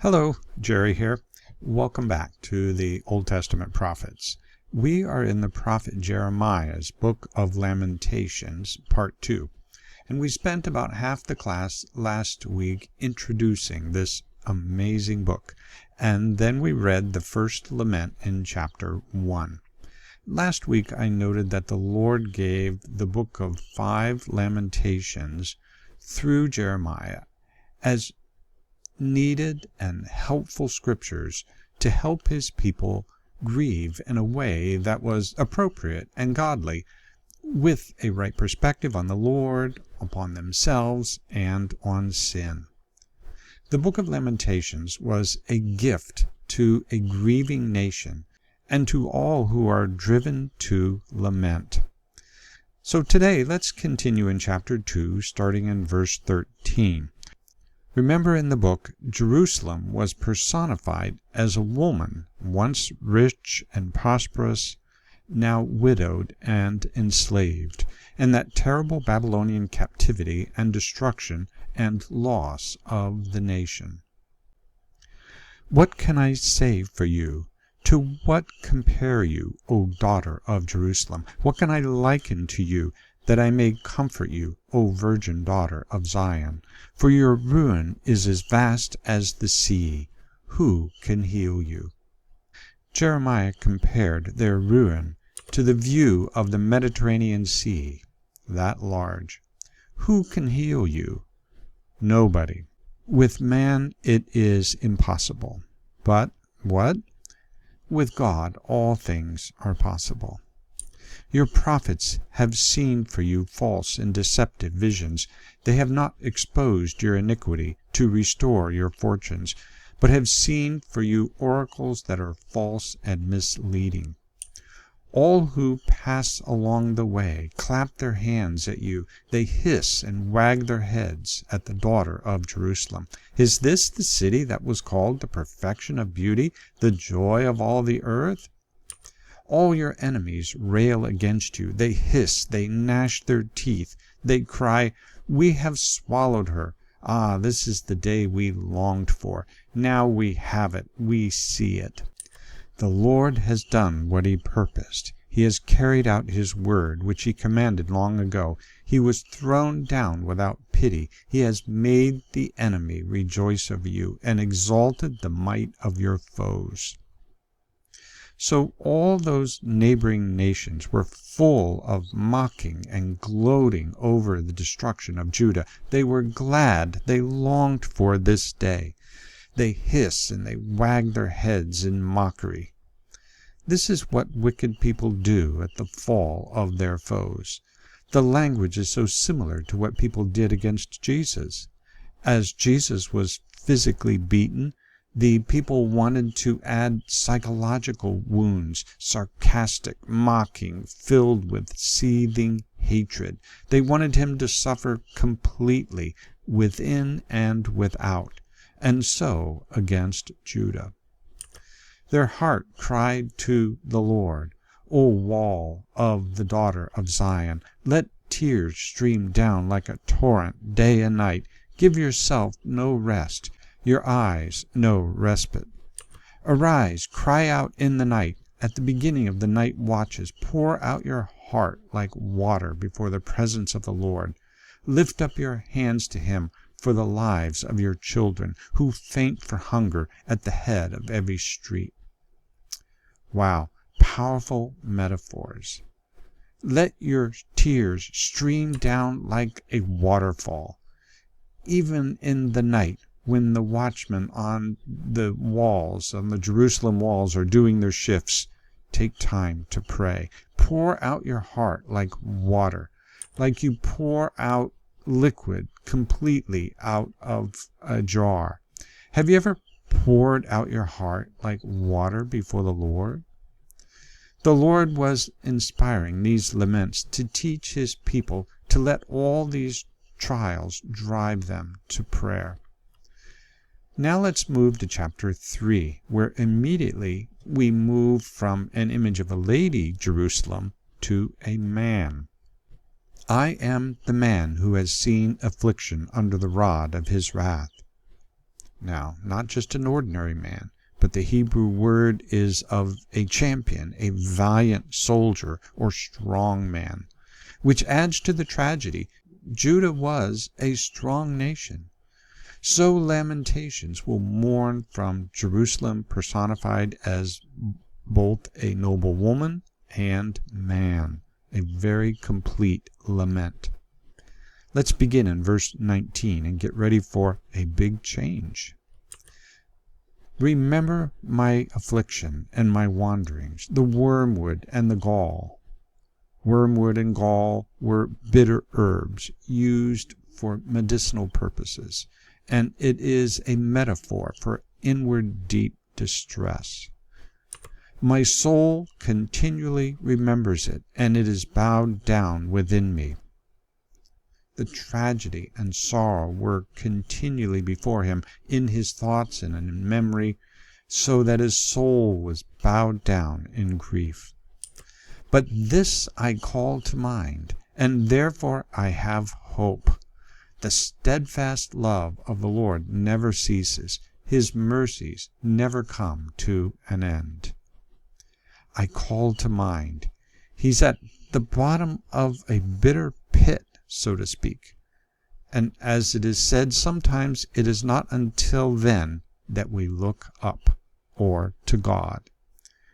Hello, Jerry here. Welcome back to the Old Testament prophets. We are in the prophet Jeremiah's book of Lamentations, part 2, and we spent about half the class last week introducing this amazing book, and then we read the first lament in chapter 1. Last week I noted that the Lord gave the book of 5 Lamentations through Jeremiah as needed and helpful scriptures to help his people grieve in a way that was appropriate and godly, with a right perspective on the Lord, upon themselves, and on sin. The book of Lamentations was a gift to a grieving nation and to all who are driven to lament. So today let's continue in chapter 2, starting in verse 13. Remember, in the book, Jerusalem was personified as a woman, once rich and prosperous, now widowed and enslaved, in that terrible Babylonian captivity and destruction and loss of the nation. What can I say for you? To what compare you, O daughter of Jerusalem? What can I liken to you, that I may comfort you, O virgin daughter of Zion? For your ruin is as vast as the sea. Who can heal you? Jeremiah compared their ruin to the view of the Mediterranean Sea, that large. Who can heal you? Nobody. With man it is impossible. But what? With God all things are possible. Your prophets have seen for you false and deceptive visions. They have not exposed your iniquity to restore your fortunes, but have seen for you oracles that are false and misleading. All who pass along the way clap their hands at you. They hiss and wag their heads at the daughter of Jerusalem. Is this the city that was called the perfection of beauty, the joy of all the earth? All your enemies rail against you. They hiss, they gnash their teeth. They cry, "We have swallowed her. Ah, this is the day we longed for. Now we have it, we see it." The Lord has done what he purposed. He has carried out his word, which he commanded long ago. He was thrown down without pity. He has made the enemy rejoice over you, and exalted the might of your foes. So all those neighboring nations were full of mocking and gloating over the destruction of Judah. They were glad, they longed for this day. They hiss and they wag their heads in mockery. This is what wicked people do at the fall of their foes. The language is so similar to what people did against Jesus. As Jesus was physically beaten, the people wanted to add psychological wounds, sarcastic, mocking, filled with seething hatred. They wanted him to suffer completely, within and without, and so against Judah. Their heart cried to the Lord, "O wall of the daughter of Zion, let tears stream down like a torrent day and night. Give yourself no rest, your eyes no respite. Arise, cry out in the night. At the beginning of the night watches, pour out your heart like water before the presence of the Lord. Lift up your hands to him for the lives of your children, who faint for hunger at the head of every street." Wow, powerful metaphors. Let your tears stream down like a waterfall. Even in the night, when the watchmen on the walls, on the Jerusalem walls, are doing their shifts, take time to pray. Pour out your heart like water, like you pour out liquid completely out of a jar. Have you ever poured out your heart like water before the Lord? The Lord was inspiring these laments to teach his people to let all these trials drive them to prayer. Now let's move to chapter 3, where immediately we move from an image of a lady, Jerusalem, to a man. I am the man who has seen affliction under the rod of his wrath. now, not just an ordinary man, but the Hebrew word is of a champion, a valiant soldier or strong man, which adds to the tragedy. Judah was a strong nation. So Lamentations will mourn from Jerusalem personified as both a noble woman and man, a very complete lament. Let's begin in verse 19 and get ready for a big change. Remember my affliction and my wanderings, the wormwood and the gall. Wormwood and gall were bitter herbs used for medicinal purposes, and it is a metaphor for inward deep distress. My soul continually remembers it, and it is bowed down within me. The tragedy and sorrow were continually before him in his thoughts and in memory, so that his soul was bowed down in grief. But this I call to mind, and therefore I have hope. The steadfast love of the Lord never ceases. His mercies never come to an end. I call to mind. He's at the bottom of a bitter pit, so to speak. And as it is said, sometimes it is not until then that we look up, or to God.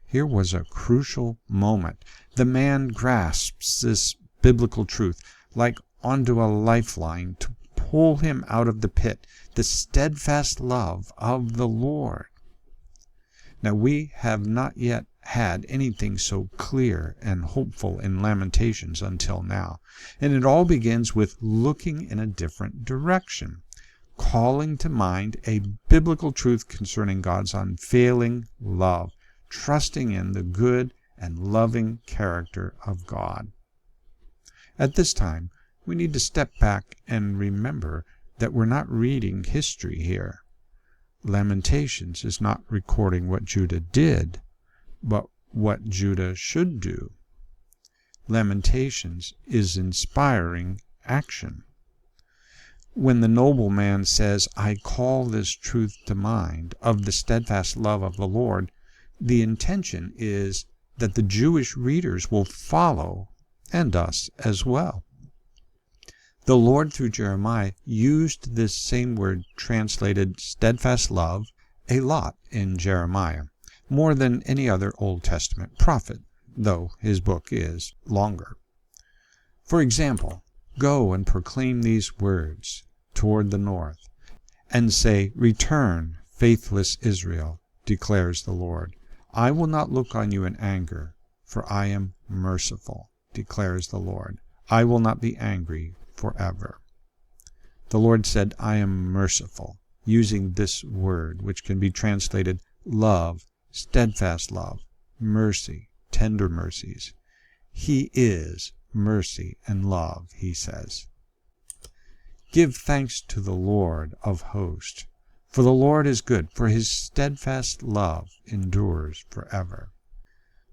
Here was a crucial moment. The man grasps this biblical truth like onto a lifeline to pull him out of the pit, the steadfast love of the Lord. Now, we have not yet had anything so clear and hopeful in Lamentations until now, and it all begins with looking in a different direction, calling to mind a biblical truth concerning God's unfailing love, trusting in the good and loving character of God. At this time, we need to step back and remember that we're not reading history here. Lamentations is not recording what Judah did, but what Judah should do. Lamentations is inspiring action. When the nobleman says, I call this truth to mind of the steadfast love of the Lord, the intention is that the Jewish readers will follow, and us as well. The Lord, through Jeremiah, used this same word translated steadfast love a lot in Jeremiah, more than any other Old Testament prophet, though his book is longer. For example, go and proclaim these words toward the north, and say, Return, faithless Israel, declares the Lord. I will not look on you in anger, for I am merciful, declares the Lord. I will not be angry forever. The Lord said, I am merciful, using this word, which can be translated love, steadfast love, mercy, tender mercies. He is mercy and love, he says. Give thanks to the Lord of hosts, for the Lord is good, for his steadfast love endures forever.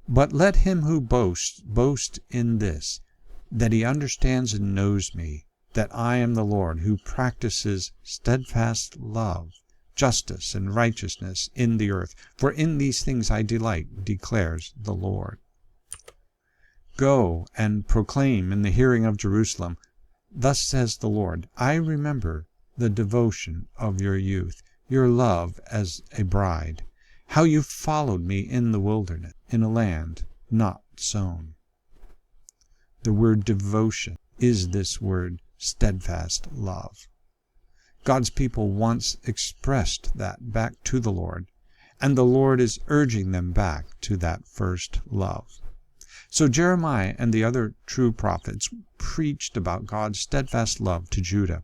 But let him who boasts boast in this, that he understands and knows me, that I am the Lord, who practices steadfast love, justice, and righteousness in the earth. For in these things I delight, declares the Lord. Go and proclaim in the hearing of Jerusalem, Thus says the Lord, I remember the devotion of your youth, your love as a bride, how you followed me in the wilderness, in a land not sown. The word devotion is this word steadfast love. God's people once expressed that back to the Lord, and the Lord is urging them back to that first love. So Jeremiah and the other true prophets preached about God's steadfast love to Judah.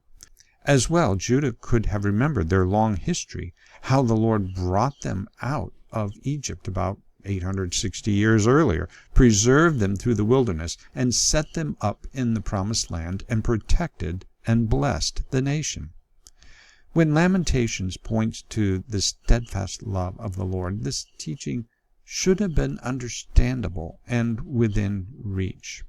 As well, Judah could have remembered their long history, how the Lord brought them out of Egypt about 860 years earlier, preserved them through the wilderness, and set them up in the promised land, and protected and blessed the nation. When Lamentations points to the steadfast love of the Lord, this teaching should have been understandable and within reach.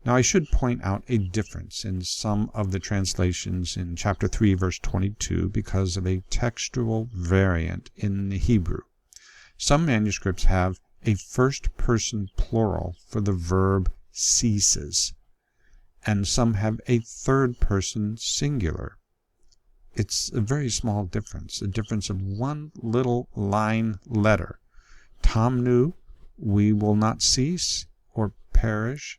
Now I should point out a difference in some of the translations in chapter 3, verse 22 because of a textual variant in the Hebrew. Some manuscripts have a first-person plural for the verb ceases, and some have a third-person singular. It's a very small difference, a difference of one little line letter. Tamnu, we will not cease or perish,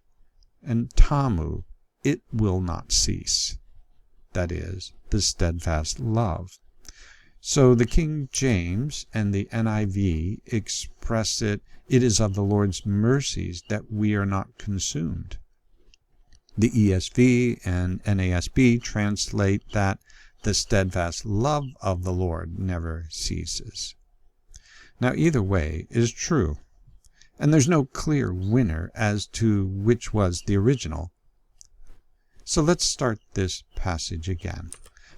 and tamu, it will not cease. That is, the steadfast love. So the King James and the NIV express it is of the Lord's mercies that we are not consumed. The ESV and NASB translate that the steadfast love of the Lord never ceases. Now either way is true, and there's no clear winner as to which was the original. So let's start this passage again.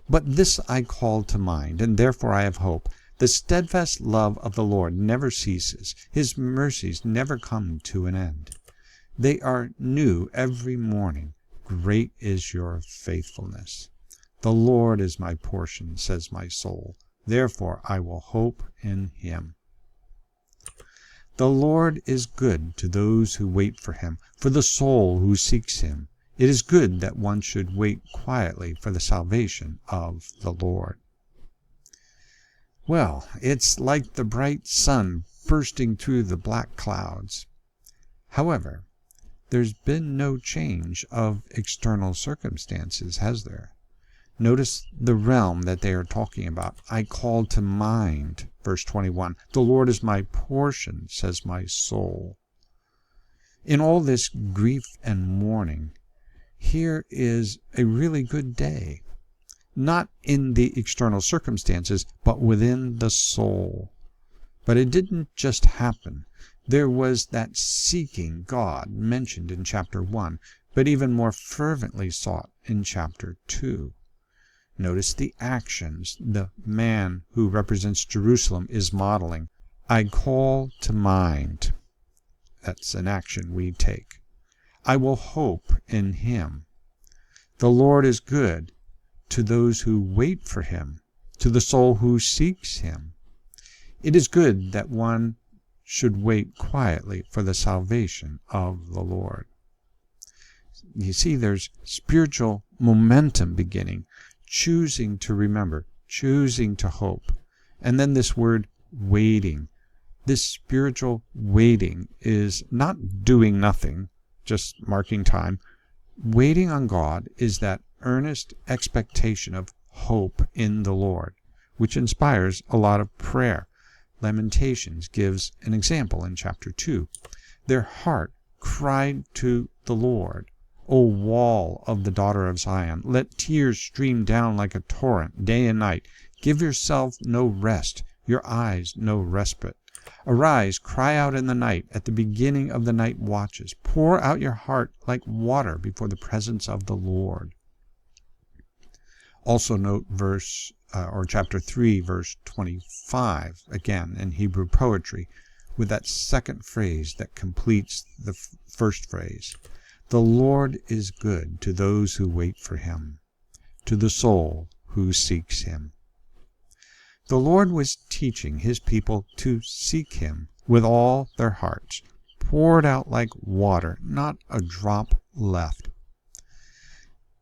But this I call to mind, and therefore I have hope. The steadfast love of the Lord never ceases. His mercies never come to an end. They are new every morning. Great is your faithfulness. The Lord is my portion, says my soul. Therefore I will hope in him. The Lord is good to those who wait for him, for the soul who seeks him. It is good that one should wait quietly for the salvation of the Lord. Well, it's like the bright sun bursting through the black clouds. However, there's been no change of external circumstances, has there? Notice the realm that they are talking about. I call to mind, verse 21. The Lord is my portion, says my soul. In all this grief and mourning, here is a really good day. Not in the external circumstances, but within the soul. But it didn't just happen. There was that seeking God mentioned in chapter 1, but even more fervently sought in chapter 2. Notice the actions the man who represents Jerusalem is modeling. I call to mind. That's an action we take. I will hope in him. The Lord is good to those who wait for him, to the soul who seeks him. It is good that one should wait quietly for the salvation of the Lord. You see, there's spiritual momentum beginning, choosing to remember, choosing to hope. And then this word waiting. This spiritual waiting is not doing nothing, just marking time. Waiting on God is that earnest expectation of hope in the Lord, which inspires a lot of prayer. Lamentations gives an example in chapter 2. Their heart cried to the Lord, O wall of the daughter of Zion, let tears stream down like a torrent day and night. Give yourself no rest, your eyes no respite. Arise, cry out in the night, at the beginning of the night watches. Pour out your heart like water before the presence of the Lord. Also note chapter 3, verse 25, again in Hebrew poetry, with that second phrase that completes the first phrase. The Lord is good to those who wait for him, to the soul who seeks him. The Lord was teaching his people to seek him with all their hearts, poured out like water, not a drop left.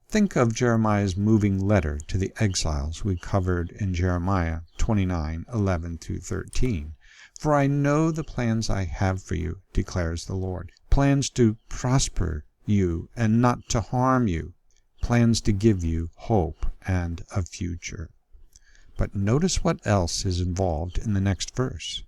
Think of Jeremiah's moving letter to the exiles we covered in Jeremiah 29:11-13. For I know the plans I have for you, declares the Lord, plans to prosper you and not to harm you, plans to give you hope and a future. But notice what else is involved in the next verse.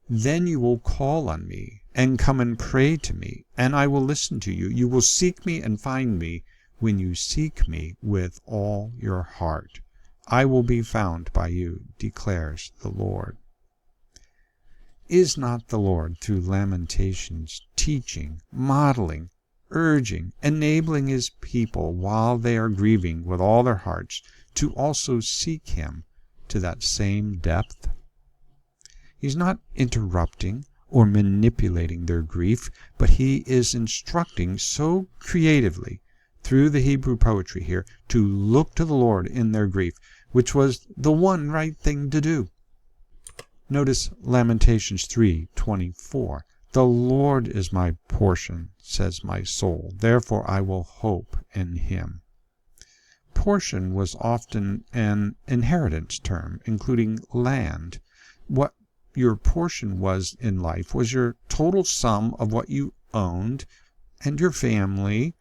Then you will call on me and come and pray to me, and I will listen to you. You will seek me and find me when you seek me with all your heart. I will be found by you, declares the Lord. Is not the Lord, through Lamentations, teaching, modeling, urging, enabling his people while they are grieving with all their hearts to also seek him to that same depth? He's not interrupting or manipulating their grief, but he is instructing so creatively through the Hebrew poetry here to look to the Lord in their grief, which was the one right thing to do. Notice Lamentations 3:24. The Lord is my portion, says my soul, therefore I will hope in him. Portion was often an inheritance term, including land. What your portion was in life was your total sum of what you owned and your family.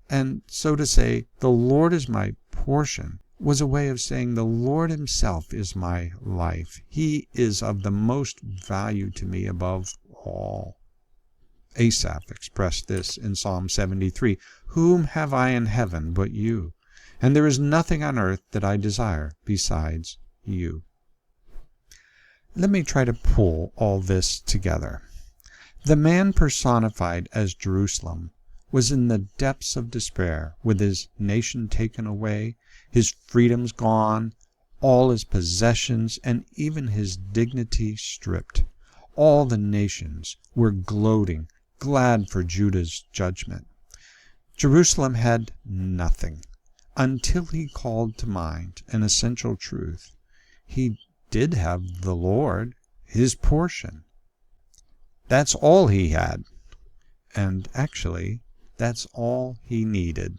And so to say, the Lord is my portion, was a way of saying the Lord himself is my life. He is of the most value to me above all. Asaph expressed this in Psalm 73, Whom have I in heaven but you? And there is nothing on earth that I desire besides you. Let me try to pull all this together. The man personified as Jerusalem was in the depths of despair, with his nation taken away, his freedoms gone, all his possessions, and even his dignity stripped. All the nations were gloating, glad for Judah's judgment. Jerusalem had nothing, until he called to mind an essential truth. He did have the Lord, his portion. That's all he had. And actually, that's all he needed.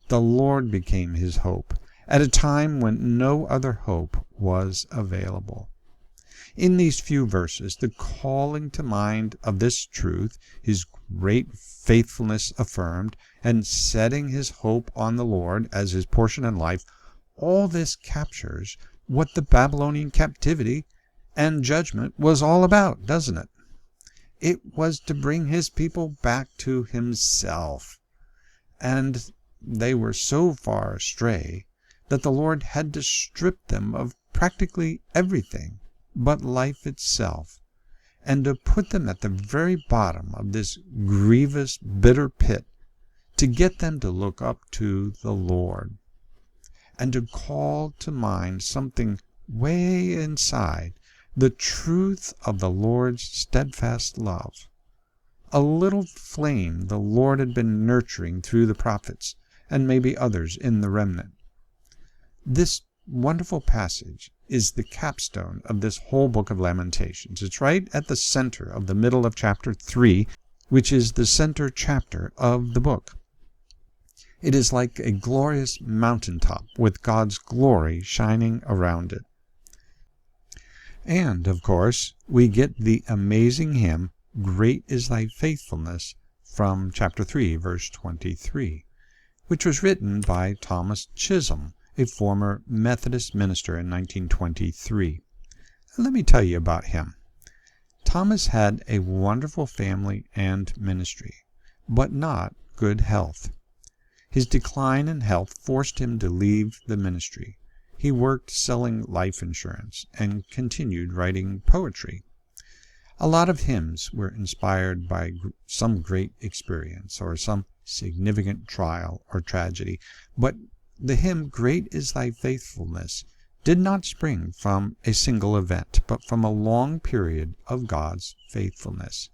The Lord became his hope at a time when no other hope was available. In these few verses, the calling to mind of this truth, his great faithfulness affirmed, and setting his hope on the Lord as his portion in life, all this captures what the Babylonian captivity and judgment was all about, doesn't it? It was to bring his people back to himself. And they were so far astray that the Lord had to strip them of practically everything but life itself, and to put them at the very bottom of this grievous, bitter pit, to get them to look up to the Lord, and to call to mind something way inside, the truth of the Lord's steadfast love. A little flame the Lord had been nurturing through the prophets, and maybe others in the remnant. This wonderful passage is the capstone of this whole book of Lamentations. It's right at the center of the middle of chapter 3, which is the center chapter of the book. It is like a glorious mountaintop with God's glory shining around it. And, of course, we get the amazing hymn, Great is Thy Faithfulness, from chapter 3, verse 23, which was written by Thomas Chisholm, a former Methodist minister in 1923. Let me tell you about him. Thomas had a wonderful family and ministry, but not good health. His decline in health forced him to leave the ministry. He worked selling life insurance and continued writing poetry. A lot of hymns were inspired by some great experience or some significant trial or tragedy, but the hymn, Great is Thy Faithfulness, did not spring from a single event, but from a long period of God's faithfulness.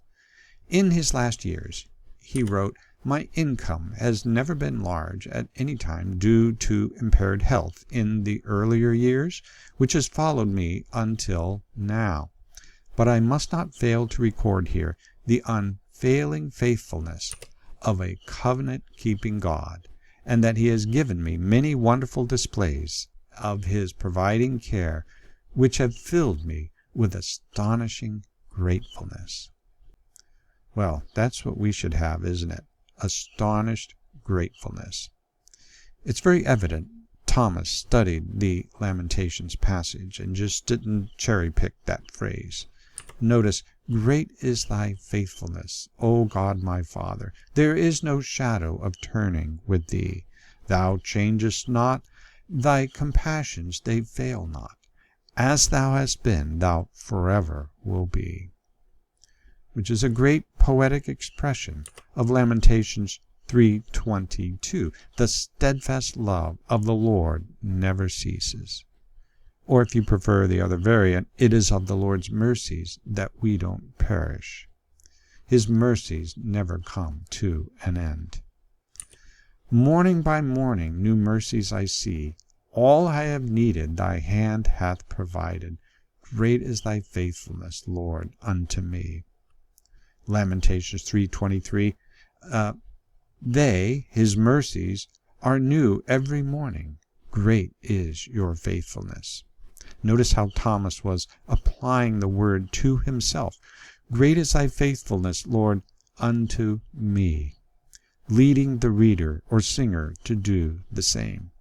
In his last years, he wrote, My income has never been large at any time due to impaired health in the earlier years, which has followed me until now. But I must not fail to record here the unfailing faithfulness of a covenant-keeping God, and that he has given me many wonderful displays of his providing care, which have filled me with astonishing gratefulness. Well, that's what we should have, isn't it? Astonished gratefulness. It's very evident Thomas studied the Lamentations passage and just didn't cherry-pick that phrase. Notice, Great is Thy faithfulness, O God my Father. There is no shadow of turning with Thee. Thou changest not. Thy compassions, they fail not. As Thou hast been, Thou forever will be. Which is a great poetic expression of Lamentations 3:22. The steadfast love of the Lord never ceases. Or if you prefer the other variant, it is of the Lord's mercies that we don't perish. His mercies never come to an end. Morning by morning new mercies I see. All I have needed thy hand hath provided. Great is thy faithfulness, Lord, unto me. Lamentations 3:23. His mercies, are new every morning. Great is your faithfulness. Notice how Thomas was applying the word to himself. Great is thy faithfulness, Lord, unto me. Leading the reader or singer to do the same.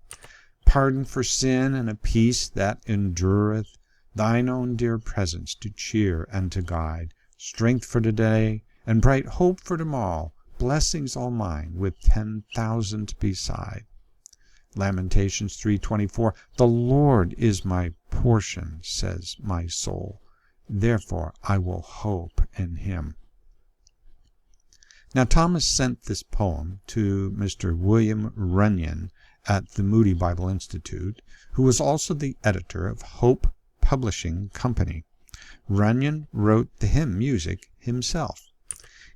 Pardon for sin and a peace that endureth, thine own dear presence to cheer and to guide, strength for today and bright hope for tomorrow, blessings all mine with 10,000 beside. Lamentations 3:24. The Lord is my portion, says my soul. Therefore I will hope in him. Now Thomas sent this poem to Mr. William Runyon at the Moody Bible Institute, who was also the editor of Hope Publishing Company. Runyon wrote the hymn music himself.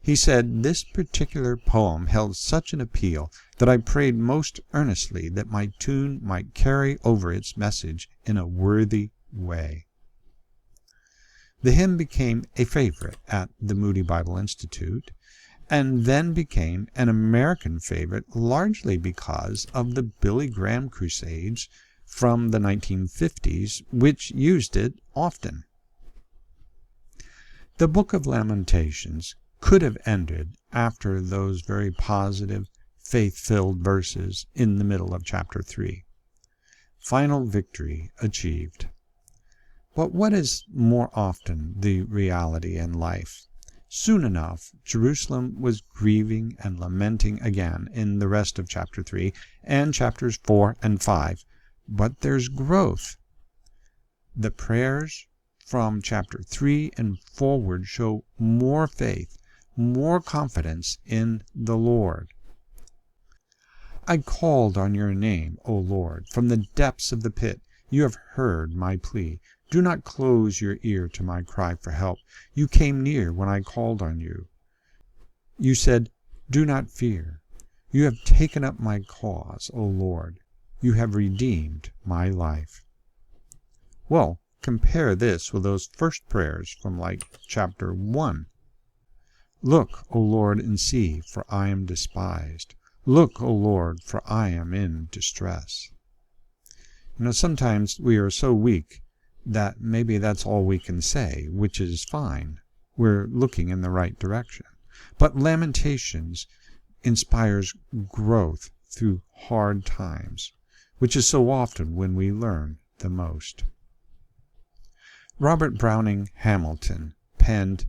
He said, this particular poem held such an appeal that I prayed most earnestly that my tune might carry over its message in a worthy way. The hymn became a favorite at the Moody Bible Institute, and then became an American favorite largely because of the Billy Graham crusades from the 1950s, which used it often. The book of Lamentations could have ended after those very positive, faith-filled verses in the middle of chapter 3. Final victory achieved. But what is more often the reality in life? Soon enough, Jerusalem was grieving and lamenting again in the rest of chapter 3 and chapters 4 and 5. But there's growth. The prayers from chapter 3 and forward show more faith, more confidence in the Lord. I called on your name, O Lord, from the depths of the pit. You have heard my plea. Do not close your ear to my cry for help. You came near when I called on you. You said, do not fear. You have taken up my cause, O Lord. You have redeemed my life. Well, compare this with those first prayers from like chapter 1. Look, O Lord, and see, for I am despised. Look, O Lord, for I am in distress. Sometimes we are so weak that maybe that's all we can say, which is fine. We're looking in the right direction. But Lamentations inspires growth through hard times, which is so often when we learn the most. Robert Browning Hamilton penned,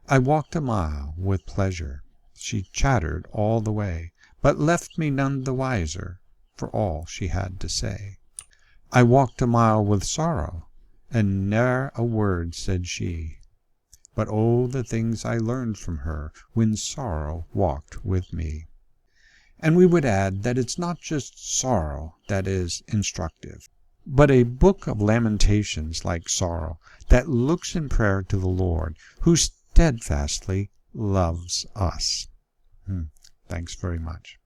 I walked a mile with pleasure. She chattered all the way, but left me none the wiser for all she had to say. I walked a mile with sorrow, and ne'er a word said she. But oh, the things I learned from her when sorrow walked with me. And we would add that it's not just sorrow that is instructive, but a book of lamentations like sorrow that looks in prayer to the Lord, who steadfastly loves us. Thanks very much.